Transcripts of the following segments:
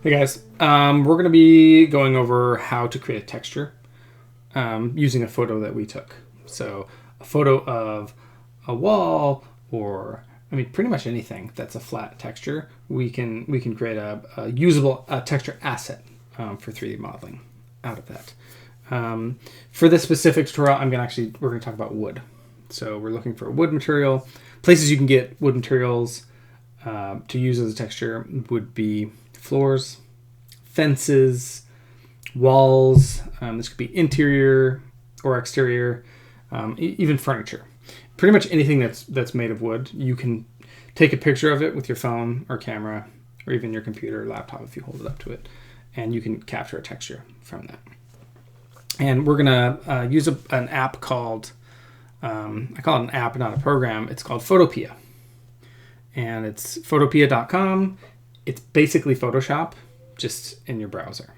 Hey guys, we're going to be going over how to create a texture using a photo that we took. So a photo of a wall, or I mean pretty much anything that's a flat texture, we can create a usable texture asset for 3D modeling out of that. For this specific tutorial, we're going to talk about wood. So we're looking for wood material. Places you can get wood materials to use as a texture would be floors, fences, walls. This could be interior or exterior, even furniture. Pretty much anything that's made of wood. You can take a picture of it with your phone or camera, or even your computer or laptop if you hold it up to it, and you can capture a texture from that. And we're gonna use an app called, I call it an app, not a program. It's called Photopea. And it's photopea.com. It's basically Photoshop, just in your browser.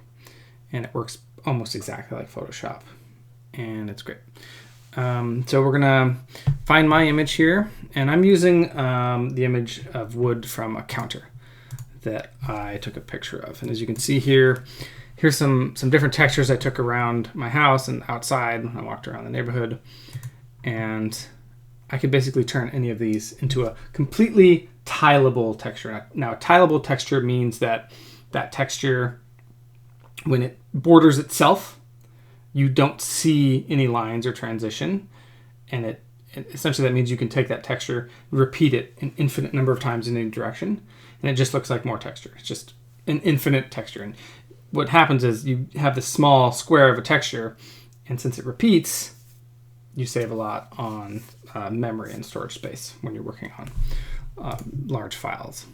And it works almost exactly like Photoshop. And it's great. So we're gonna find my image here. And I'm using the image of wood from a counter that I took a picture of. And as you can see here, here's some different textures I took around my house and outside when I walked around the neighborhood. And I could basically turn any of these into a completely tileable texture. Now, a tileable texture means that texture, when it borders itself, you don't see any lines or transition. And essentially that means you can take that texture, repeat it an infinite number of times in any direction, and it just looks like more texture. It's just an infinite texture. And what happens is you have this small square of a texture, and since it repeats, you save a lot on memory and storage space when you're working on large files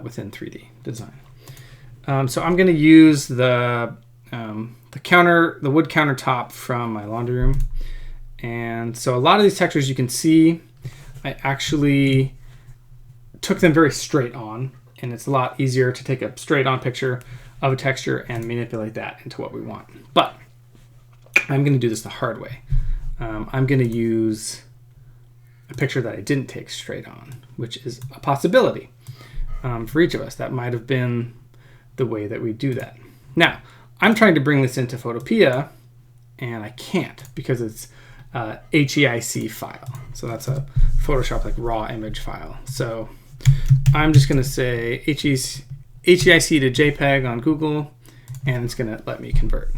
within 3D design. So I'm going to use the wood countertop from my laundry room. And so a lot of these textures you can see, I actually took them very straight on, and it's a lot easier to take a straight on picture of a texture and manipulate that into what we want. But I'm going to do this the hard way. I'm going to use a picture that I didn't take straight on, which is a possibility for each of us. That might have been the way that we do that. Now, I'm trying to bring this into Photopea, and I can't because it's a HEIC file. So that's a Photoshop like raw image file. So I'm just going to say HEIC to JPEG on Google, and it's going to let me convert.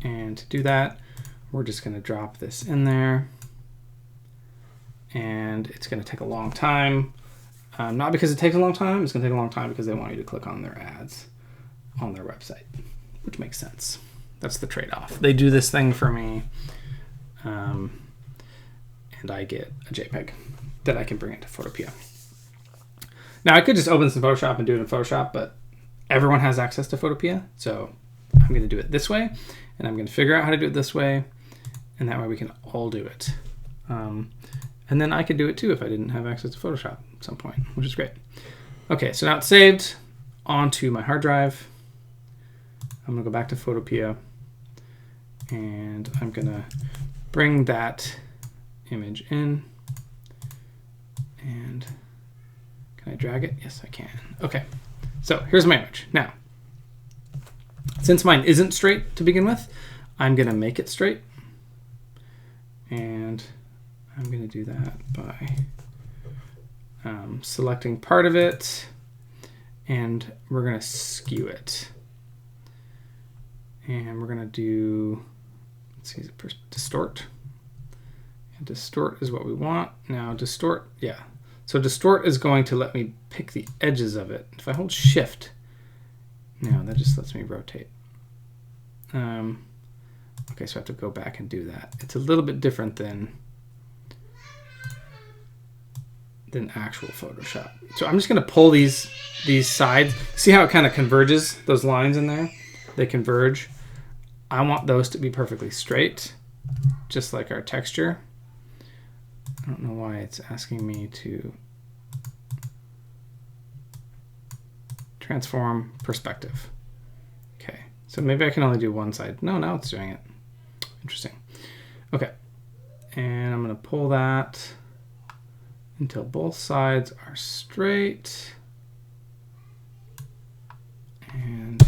And to do that, we're just going to drop this in there, and it's going to take a long time. Not because it takes a long time, it's going to take a long time because they want you to click on their ads on their website, which makes sense. That's the trade-off. They do this thing for me, and I get a JPEG that I can bring into Photopea. Now, I could just open this in Photoshop and do it in Photoshop, but everyone has access to Photopea, so I'm going to do it this way, and I'm going to figure out how to do it this way, and that way we can all do it. And then I could do it too if I didn't have access to Photoshop at some point, which is great. Okay, so now it's saved onto my hard drive. I'm going to go back to Photopea, and I'm going to bring that image in. And can I drag it? Yes, I can. Okay, so here's my image. Now, since mine isn't straight to begin with, I'm going to make it straight. And I'm going to do that by selecting part of it, and we're going to skew it. And we're going to do, let's see, distort. And distort is what we want. Now distort, yeah. So distort is going to let me pick the edges of it. If I hold shift, no, that just lets me rotate. Okay, so I have to go back and do that. It's a little bit different than actual Photoshop. So I'm just going to pull these sides. See how it kind of converges, those lines in there? They converge. I want those to be perfectly straight, just like our texture. I don't know why it's asking me to transform perspective. Okay, so maybe I can only do one side. No, now it's doing it. Interesting. Okay, and I'm going to pull that until both sides are straight. And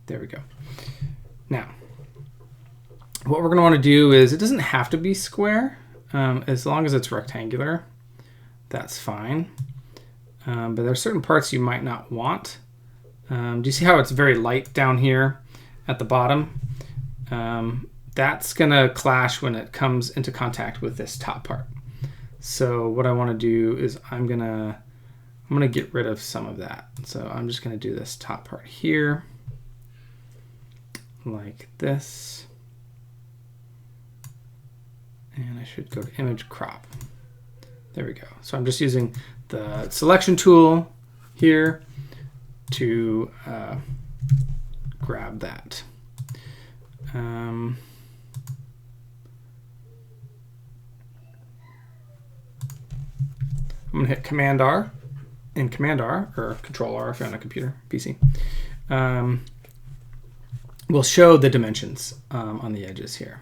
There we go. Now, what we're going to want to do is, it doesn't have to be square. As long as it's rectangular, that's fine. But there are certain parts you might not want. Do you see how it's very light down here at the bottom? That's going to clash when it comes into contact with this top part. So what I want to do is I'm going to get rid of some of that. So I'm just going to do this top part here, like this. And I should go to image crop. There we go. So I'm just using the selection tool here to grab that. I'm going to hit Command R, and Command R, or Control R if you're on a computer, PC, will show the dimensions on the edges here.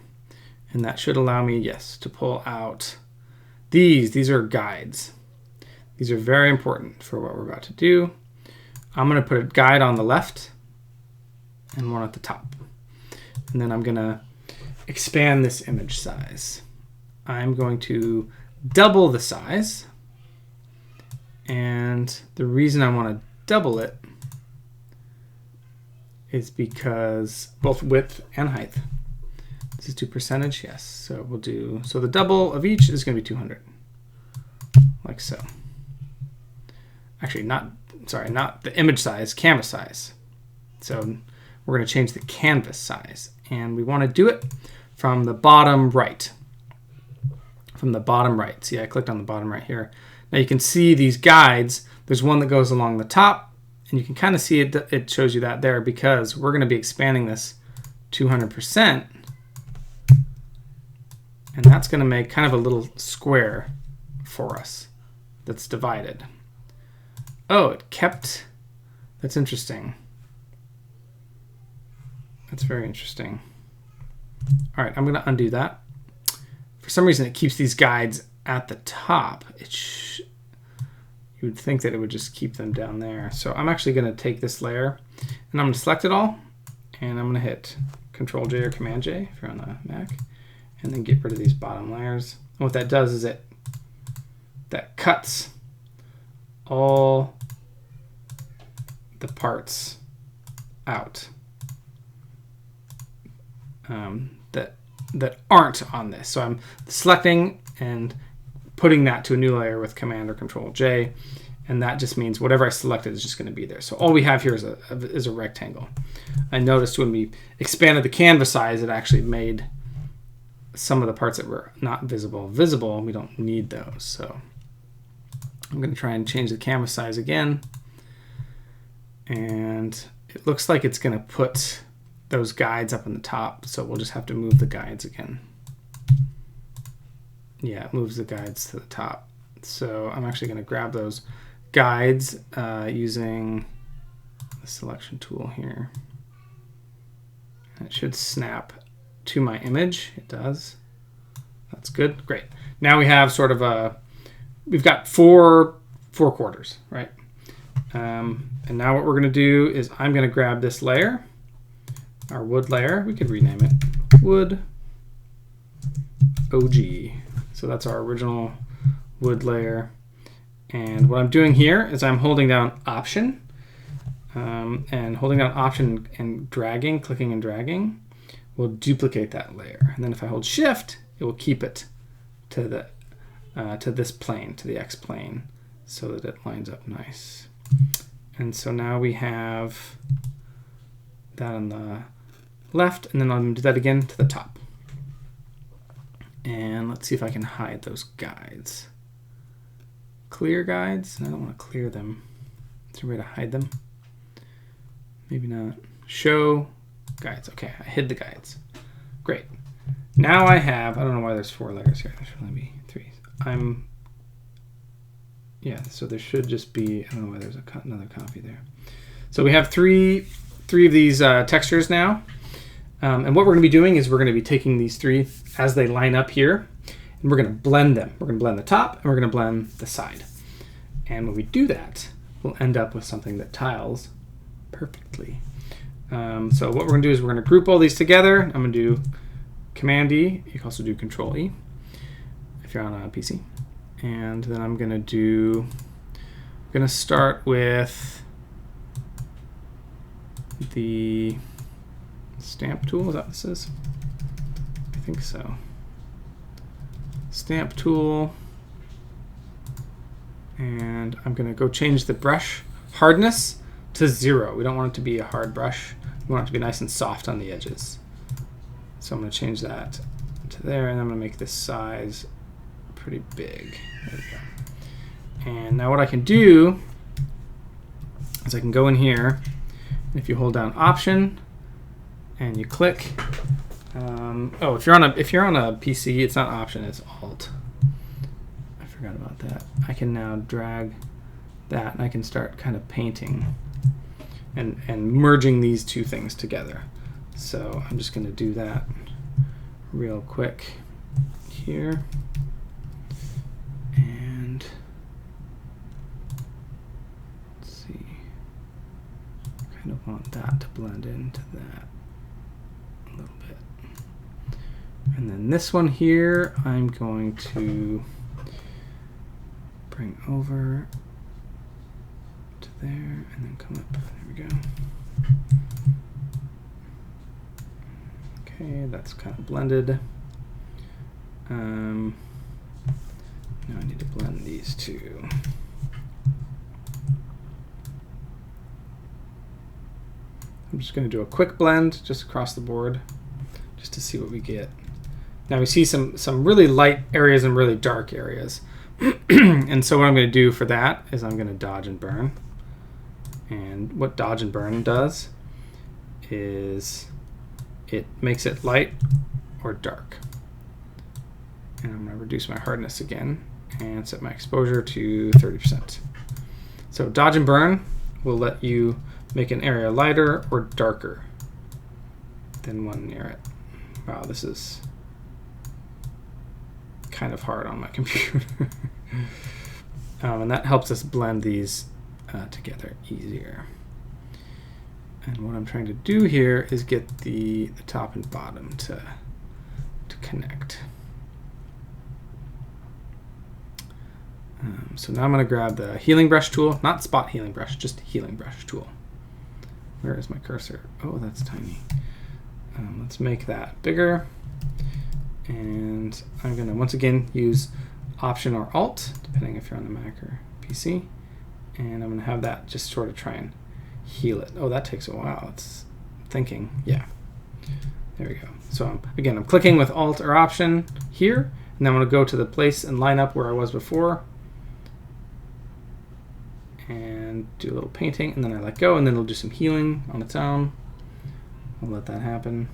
And that should allow me, yes, to pull out these. These are guides. These are very important for what we're about to do. I'm going to put a guide on the left and one at the top. And then I'm going to expand this image size. I'm going to double the size. And the reason I want to double it is because both width and height. This is to percentage, yes. So we'll do, so the double of each is going to be 200, like so. Actually, not the image size, canvas size. So we're going to change the canvas size, and we want to do it from the bottom right. From the bottom right. See, I clicked on the bottom right here. Now you can see these guides. There's one that goes along the top, and you can kind of see it. It shows you that there because we're going to be expanding this 200%. And that's going to make kind of a little square for us that's divided. Oh, it kept, that's interesting. That's very interesting. All right, I'm going to undo that. For some reason, it keeps these guides at the top. You would think that it would just keep them down there. So I'm actually going to take this layer, and I'm going to select it all, and I'm going to hit Control J or Command J if you're on the Mac, and then get rid of these bottom layers. And what that does is that cuts all the parts out that aren't on this. So I'm selecting and putting that to a new layer with Command or Control J, and that just means whatever I selected is just going to be there. So all we have here is a rectangle. I noticed when we expanded the canvas size, it actually made some of the parts that were not visible. We don't need those. So I'm going to try and change the canvas size again. And it looks like it's going to put those guides up in the top. So we'll just have to move the guides again. Yeah, it moves the guides to the top. So I'm actually going to grab those guides using the selection tool here. And it should snap to my image. It does. That's good. Great. Now we have sort of we've got four quarters, right? And now what we're going to do is I'm going to grab this layer, our wood layer. We could rename it wood OG. So that's our original wood layer. And what I'm doing here is I'm holding down Option and holding down Option and dragging, clicking and dragging will duplicate that layer. And then if I hold Shift, it will keep it to this plane, to the X plane, so that it lines up nice. And so now we have that on the left, and then I'm going to do that again to the top. And let's see if I can hide those guides. Clear guides? I don't want to clear them. Is there a way to hide them? Maybe not. Show guides. Okay, I hid the guides. Great. Now I have, I don't know why there's 4 layers here. There should only be 3. Yeah, so there should just be, I don't know why there's another copy there. So we have three of these textures now. And what we're going to be doing is we're going to be taking these 3 as they line up here, and we're going to blend them. We're going to blend the top, and we're going to blend the side. And when we do that, we'll end up with something that tiles perfectly. So what we're going to do is we're going to group all these together. I'm going to do Command E. You can also do Control E if you're on a PC. And then I'm going to start with the stamp tool. Is that what this is? I think so. Stamp tool. And I'm going to go change the brush hardness to 0. We don't want it to be a hard brush. We want it to be nice and soft on the edges. So I'm going to change that to there, and I'm going to make this size pretty big. There we go. And now what I can do is I can go in here, and if you hold down Option and you click, oh, if you're on a PC, it's not Option, it's Alt. I forgot about that. I can now drag that, and I can start kind of painting and merging these two things together. So I'm just going to do that real quick here. And let's see. I kind of want that to blend into that a little bit. And then this one here, I'm going to bring over to there and then come up. There we go. Okay, that's kind of blended. Now I need to blend these two. I'm just going to do a quick blend just across the board just to see what we get. Now we see some really light areas and really dark areas. And so what I'm going to do for that is I'm going to dodge and burn. And what dodge and burn does is it makes it light or dark. And I'm going to reduce my hardness again and set my exposure to 30%. So dodge and burn will let you make an area lighter or darker than one near it. Wow, this is kind of hard on my computer. And that helps us blend these together easier. And what I'm trying to do here is get the top and bottom to connect. So now I'm going to grab the healing brush tool, not spot healing brush, just healing brush tool. Where is my cursor? Oh, that's tiny. Let's make that bigger. And I'm going to once again use Option or Alt, depending if you're on the Mac or PC. And I'm going to have that just sort of try and heal it. Oh, that takes a while. It's thinking. Yeah. There we go. So again, I'm clicking with Alt or Option here, and then I'm going to go to the place and line up where I was before and do a little painting, and then I let go, and then it'll do some healing on its own. I'll let that happen.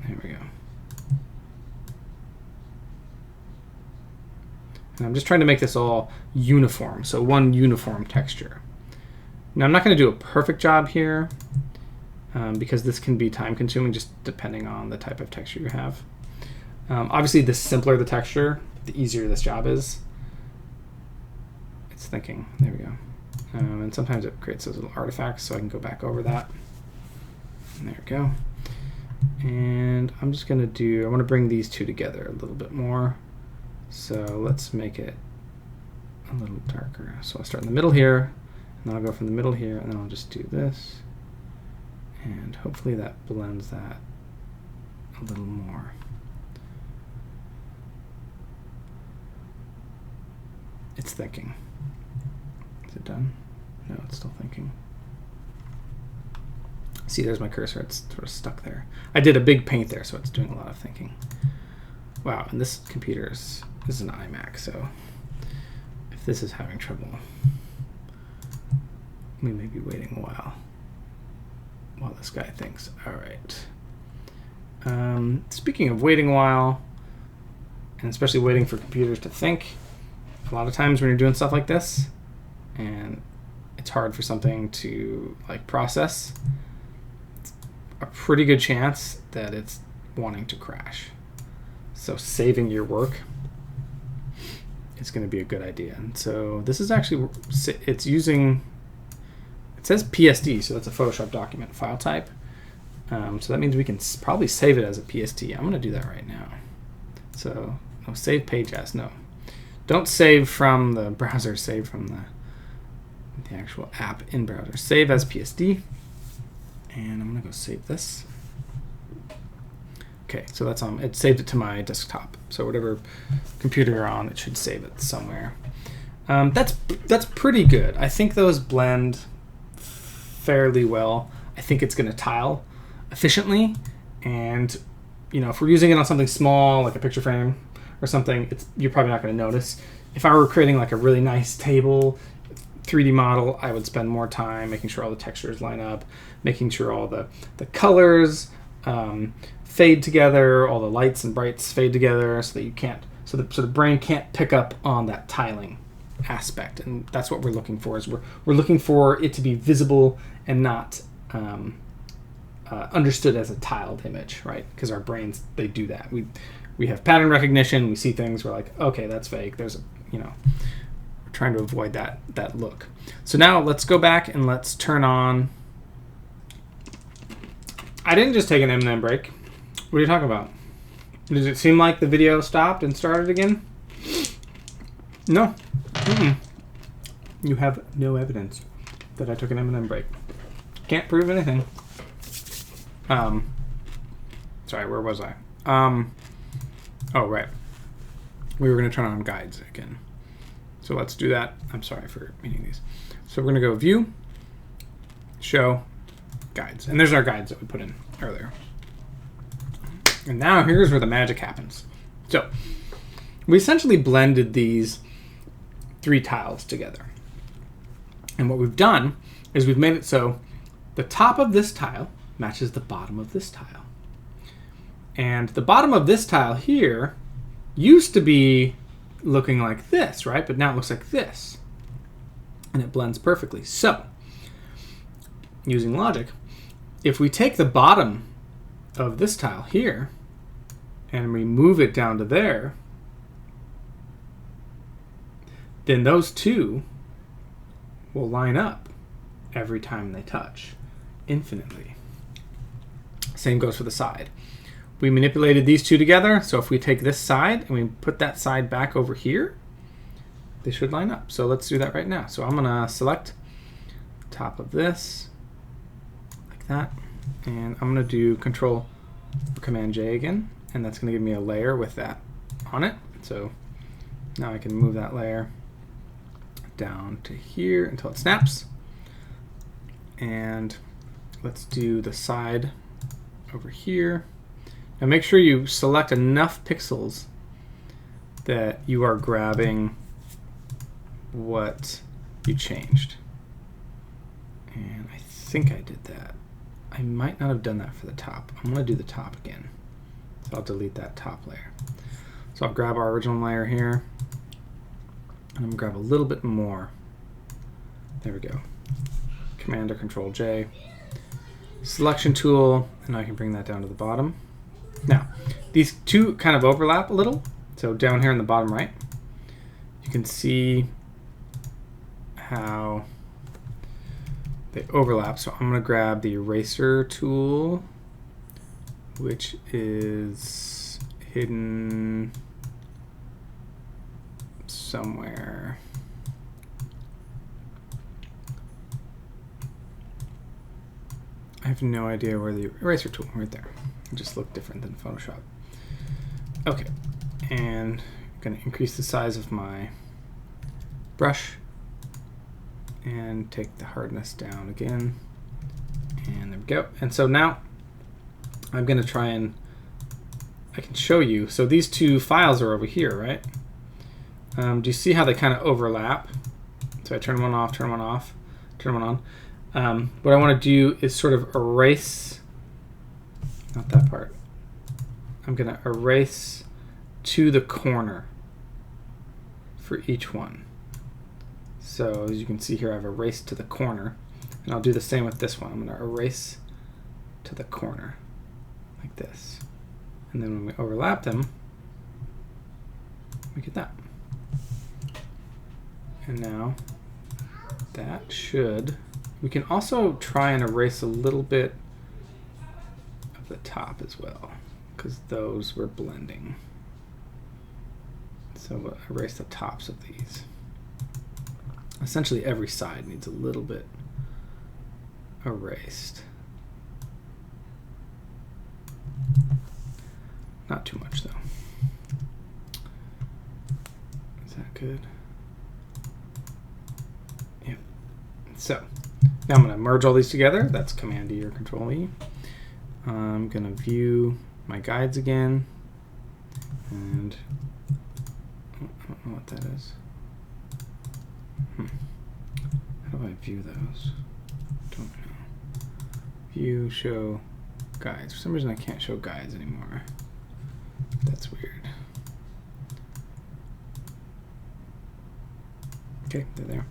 There we go. And I'm just trying to make this all uniform, so one uniform texture. Now I'm not going to do a perfect job here because this can be time consuming just depending on the type of texture you have. Obviously the simpler the texture, the easier this job is. It's thinking. There we go. And sometimes it creates those little artifacts, so I can go back over that. And there we go. And I'm just going to I want to bring these two together a little bit more. So let's make it a little darker. So I'll start in the middle here, and then I'll go from the middle here, and then I'll just do this. And hopefully that blends that a little more. It's thinking. Is it done? No, it's still thinking. See, there's my cursor. It's sort of stuck there. I did a big paint there, so it's doing a lot of thinking. Wow, and this computer is an iMac, so if this is having trouble, we may be waiting a while this guy thinks. All right. Speaking of waiting a while, and especially waiting for computers to think, a lot of times when you're doing stuff like this, and it's hard for something to like process, it's a pretty good chance that it's wanting to crash. So saving your work is going to be a good idea. And so this is actually, it's It says PSD, so that's a Photoshop document file type. So that means we can probably save it as a PSD. I'm going to do that right now. So no, save page as. No, don't save from the browser. Save from the actual app in browser. Save as PSD. And I'm going to go save this. Okay, so that's on. It saved it to my desktop. So whatever computer you're on, it should save it somewhere. That's pretty good. I think those blend fairly well. I think it's going to tile efficiently, and if we're using it on something small like a picture frame or something, you're probably not going to notice. If I were creating like a really nice table 3D model, I would spend more time making sure all the textures line up, making sure all the colors fade together, all the lights and brights fade together, so that you can't, so the brain can't pick up on that tiling aspect. And that's what we're looking for. Is we're looking for it to be visible and not understood as a tiled image, right? Because our brains, they do that. We have pattern recognition. We see things. We're like, okay, that's fake. There's we're trying to avoid that look. So now let's go back and let's turn on. I didn't just take an M&M break. What are you talking about? Does it seem like the video stopped and started again? No. You have no evidence that I took an M&M break. Can't prove anything. Sorry, where was I? Oh, right. We were going to turn on guides again. So let's do that. I'm sorry for meaning these. So we're going to go View, Show, Guides. And there's our guides that we put in earlier. And now here's where the magic happens. So we essentially blended these 3 tiles together. And what we've done is we've made it so the top of this tile matches the bottom of this tile. And the bottom of this tile here used to be looking like this, right? But now it looks like this. And it blends perfectly. So, using logic, if we take the bottom of this tile here and we move it down to there, then those two will line up every time they touch, infinitely. Same goes for the side. We manipulated these two together, so if we take this side and we put that side back over here, they should line up. So let's do that right now. So I'm gonna select top of this, like that, and I'm gonna do Control or Command J again, and that's gonna give me a layer with that on it. So now I can move that layer down to here until it snaps. And let's do the side over here. Now make sure you select enough pixels that you are grabbing what you changed. And I think I did that. I might not have done that for the top. I'm going to do the top again. So I'll delete that top layer. So I'll grab our original layer here, and I'm going to grab a little bit more. There we go. Command or Control J. Selection tool, and I can bring that down to the bottom. Now, these two kind of overlap a little. So down here in the bottom right, you can see how they overlap. So I'm going to grab the eraser tool, which is hidden somewhere. I have no idea where the eraser tool, right there. It just looked different than Photoshop. Okay, and I'm going to increase the size of my brush and take the hardness down again. And there we go. And so now I'm going to try and, I can show you. So these two files are over here, right? Do you see how they kind of overlap? So I turn one off, turn one off, turn one on. What I want to do is sort of erase, not that part. I'm going to erase to the corner for each one. So as you can see here, I've erased to the corner. And I'll do the same with this one. I'm going to erase to the corner, like this. And then when we overlap them, we get that. And now that should We can also try and erase a little bit of the top as well, because those were blending. So we'll erase the tops of these. Essentially every side needs a little bit erased. Not too much though. Is that good? Yeah. So now I'm going to merge all these together. That's Command E or Control E. I'm going to view my guides again, and I don't know what that is. How do I view those? Don't know. View, show, guides. For some reason I can't show guides anymore. That's weird. Okay, they're there.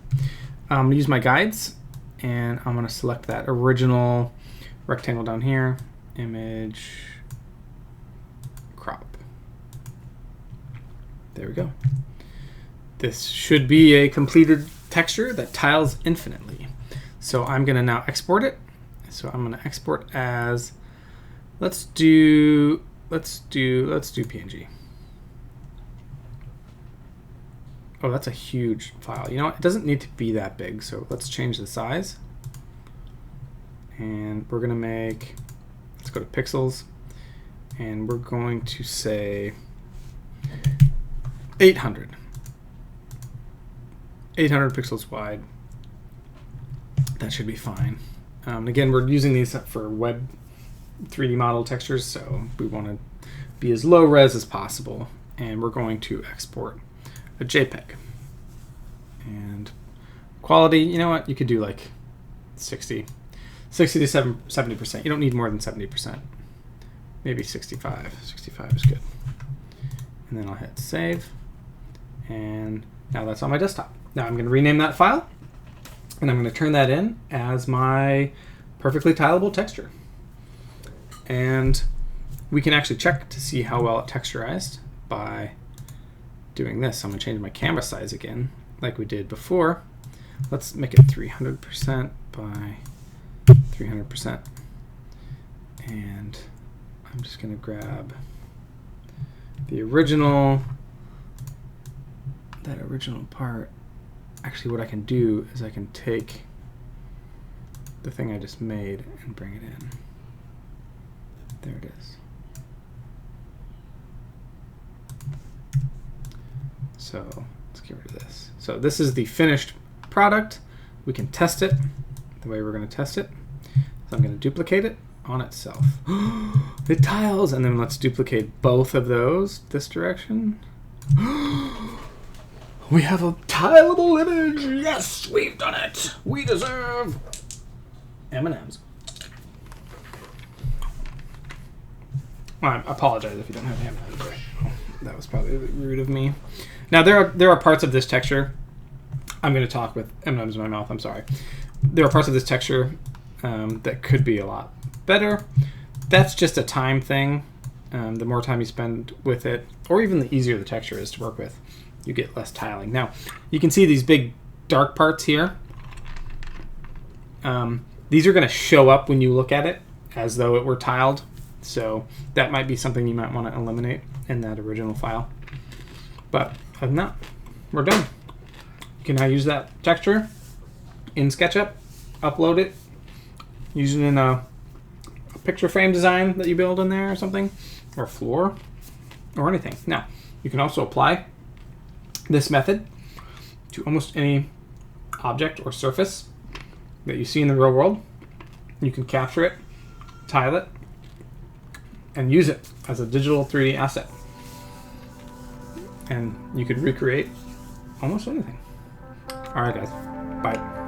I'm gonna use my guides, and I'm gonna select that original rectangle down here, image, crop. There we go. This should be a completed texture that tiles infinitely. So I'm gonna now export it. So I'm gonna export as, let's do PNG. Oh, that's a huge file. You know what? It doesn't need to be that big, so let's change the size. And we're gonna make, let's go to pixels, and we're going to say 800. 800 pixels wide. That should be fine. Again, we're using these for web 3D model textures, so we want to be as low res as possible. And we're going to export a JPEG. And quality, you know what? You could do like 60 to 70%. You don't need more than 70%. Maybe 65. 65 is good. And then I'll hit save. And now that's on my desktop. Now I'm going to rename that file, and I'm going to turn that in as my perfectly tileable texture. And we can actually check to see how well it texturized by doing this. I'm going to change my canvas size again, like we did before. Let's make it 300% by 300%. And I'm just going to grab the original, that original part. Actually, what I can do is I can take the thing I just made and bring it in. There it is. So let's get rid of this. So this is the finished product. We can test it the way we're going to test it. So I'm going to duplicate it on itself. It tiles, and then let's duplicate both of those this direction. We have a tileable image. Yes, we've done it. We deserve M&Ms. Well, I apologize if you don't have M&Ms right now. That was probably rude of me. Now there are parts of this texture. I'm going to talk with M&Ms in my mouth. I'm sorry. There are parts of this texture that could be a lot better. That's just a time thing. The more time you spend with it, or even the easier the texture is to work with, you get less tiling. Now, you can see these big dark parts here. These are going to show up when you look at it as though it were tiled. So that might be something you might want to eliminate in that original file. But other than that, we're done. You can now use that texture in SketchUp, upload it, use it in a picture frame design that you build in there or something, or a floor, or anything. Now, you can also apply this method to almost any object or surface that you see in the real world. You can capture it, tile it, and use it as a digital 3D asset. And you could recreate almost anything. All right, guys. Bye.